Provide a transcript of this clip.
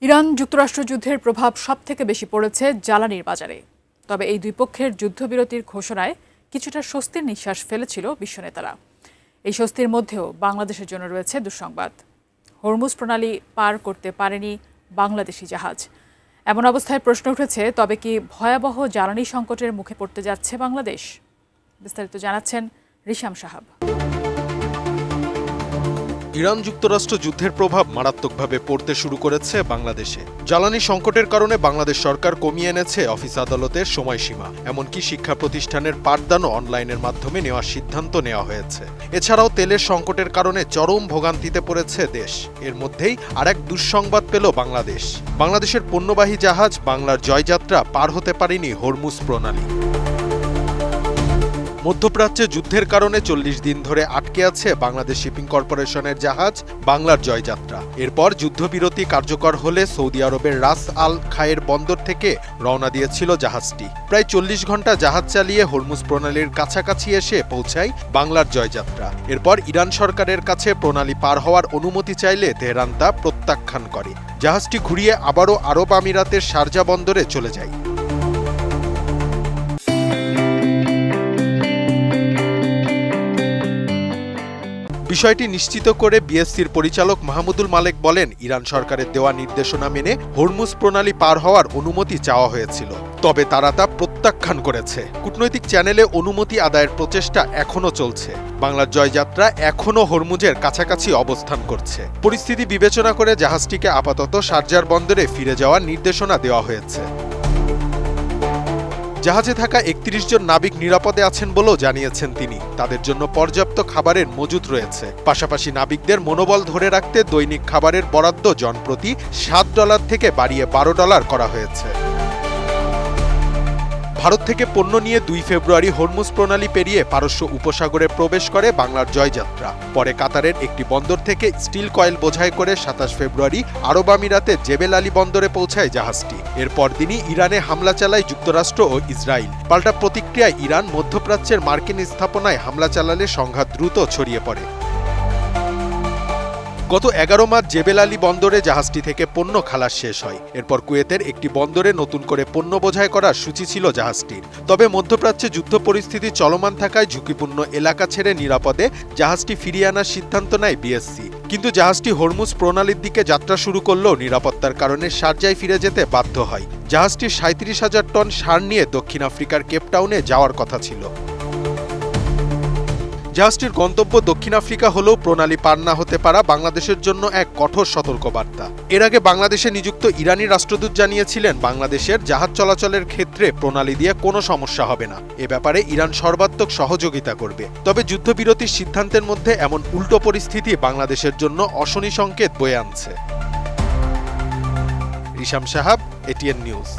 ইরান-যুক্তরাষ্ট্র যুদ্ধের প্রভাব সবথেকে বেশি পড়েছে জ্বালানির বাজারে। তবে এই দুই পক্ষের যুদ্ধবিরতির ঘোষণায় কিছুটা স্বস্তির নিঃশ্বাস ফেলেছিল বিশ্বনেতারা। এই স্বস্তির মধ্যেও বাংলাদেশের জন্য রয়েছে দুঃসংবাদ। হরমুজ প্রণালী পার করতে পারেনি বাংলাদেশি জাহাজ। এমন অবস্থায় প্রশ্ন উঠেছে, তবে কি ভয়াবহ জ্বালানি সংকটের মুখে পড়তে যাচ্ছে বাংলাদেশ? বিস্তারিত জানাচ্ছেন রিশাম সাহাব। ইরান যুক্তরাষ্ট্র যুদ্ধের প্রভাব মারাত্মকভাবে পড়তে শুরু করেছে বাংলাদেশে। জ্বালানি সংকটের কারণে বাংলাদেশ সরকার কমিয়ে এনেছে অফিস আদালতের সময়সীমা, এমনকি শিক্ষা প্রতিষ্ঠানের পাঠদানও অনলাইনের মাধ্যমে নেওয়ার সিদ্ধান্ত নেওয়া হয়েছে। এছাড়াও তেলের সংকটের কারণে চরম ভোগান্তিতে পড়েছে দেশ। এর মধ্যেই আরেক দুঃসংবাদ পেল বাংলাদেশ। বাংলাদেশের পণ্যবাহী জাহাজ বাংলার জয়যাত্রা পার হতে পারেনি হরমুজ প্রণালী। মধ্যপ্রাচ্যে যুদ্ধের কারণে 40 দিন ধরে আটকে আছে বাংলাদেশ শিপিং কর্পোরেশনের জাহাজ বাংলার জয়যাত্রা। এরপর যুদ্ধবিরতি কার্যকর হলে সৌদি আরবের রাস আল খায়ের বন্দর থেকে রওনা দিয়েছিল জাহাজটি। প্রায় 40 ঘন্টা জাহাজ চালিয়ে হরমুজ প্রণালীর কাছাকাছি এসে পৌঁছায় বাংলার জয়যাত্রা। এরপর ইরান সরকারের কাছে প্রণালী পার হওয়ার অনুমতি চাইলে তেহরান তা প্রত্যাখ্যান করে। জাহাজটি ঘুরিয়ে আবারও আরব আমিরাতের শারজা বন্দরে চলে যায়। বিষয়টি নিশ্চিত করে বিএসসির পরিচালক মাহমুদুল মালেক বলেন, ইরান সরকারের দেওয়া নির্দেশনা মেনে হরমুজ প্রণালী পার হওয়ার অনুমতি চাওয়া হয়েছিল, তবে তারা তা প্রত্যাখ্যান করেছে। কূটনৈতিক চ্যানেলে অনুমতি আদায়ের প্রচেষ্টা এখনও চলছে। বাংলার জয়যাত্রা এখনও হরমুজের কাছাকাছি অবস্থান করছে। পরিস্থিতি বিবেচনা করে জাহাজটিকে আপাতত শারজার বন্দরে ফিরে যাওয়ার নির্দেশনা দেওয়া হয়েছে। জাহাজে থাকা 31 জন নাবিক নিরাপদে আছেন বলেও জানিয়েছেন তিনি। তাদের জন্য পর্যাপ্ত খাবারের মজুত রয়েছে। পাশাপাশি নাবিকদের মনোবল ধরে রাখতে দৈনিক খাবারের বরাদ্দ জনপ্রতি $7 থেকে বাড়িয়ে $12 করা হয়েছে। ভারত থেকে পণ্য নিয়ে 2 ফেব্রুয়ারি হরমুজ প্রণালী পেরিয়ে পারস্য উপসাগরে প্রবেশ করে বাংলার জয়যাত্রা। পরে কাতারের একটি বন্দর থেকে স্টিল কয়েল বোঝাই করে 27 ফেব্রুয়ারি আরব আমিরাতে জেবেল আলী বন্দরে পৌঁছায় জাহাজটি। এরপর দিনই ইরানে হামলা চালায় যুক্তরাষ্ট্র ও ইসরায়েল। পাল্টা প্রতিক্রিয়ায় ইরান মধ্যপ্রাচ্যের মার্কিন স্থাপনায় হামলা চালালে সংঘাত দ্রুত ছড়িয়ে পড়ে। গত 11 মার্চ জেবেল আলী বন্দরে জাহাজটি থেকে পণ্য খালাস শেষ হয়। এরপর কুয়েতের একটি বন্দরে নতুন করে পণ্য বোঝাই করার সূচি ছিল জাহাজটির। তবে মধ্যপ্রাচ্যে যুদ্ধ পরিস্থিতি চলমান থাকায় ঝুঁকিপূর্ণ এলাকা ছেড়ে নিরাপদে জাহাজটি ফিরিয়ে আনার সিদ্ধান্ত নেয় বিএসসি। কিন্তু জাহাজটি হরমুজ প্রণালীর দিকে যাত্রা শুরু করলেও নিরাপত্তার কারণে শারজায় ফিরে যেতে বাধ্য হয়। জাহাজটি 37,000 টন সার নিয়ে দক্ষিণ আফ্রিকার কেপটাউনে যাওয়ার কথা ছিল। জাহাজটির গন্তব্য দক্ষিণ আফ্রিকা হলেও প্রণালী পার না হতে পারা বাংলাদেশের জন্য এক কঠোর সতর্কবার্তা। এর আগে বাংলাদেশে নিযুক্ত ইরানি রাষ্ট্রদূত জানিয়েছিলেন, বাংলাদেশের জাহাজ চলাচলের ক্ষেত্রে প্রণালী দিয়ে কোনো সমস্যা হবে না। এ ব্যাপারে ইরান সর্বাত্মক সহযোগিতা করবে। তবে যুদ্ধবিরতির সিদ্ধান্তের মধ্যে এমন উল্টো পরিস্থিতি বাংলাদেশের জন্য অশনি সংকেত বয়ে আনছে। রিশাম সাহাব, এটিএন নিউজ।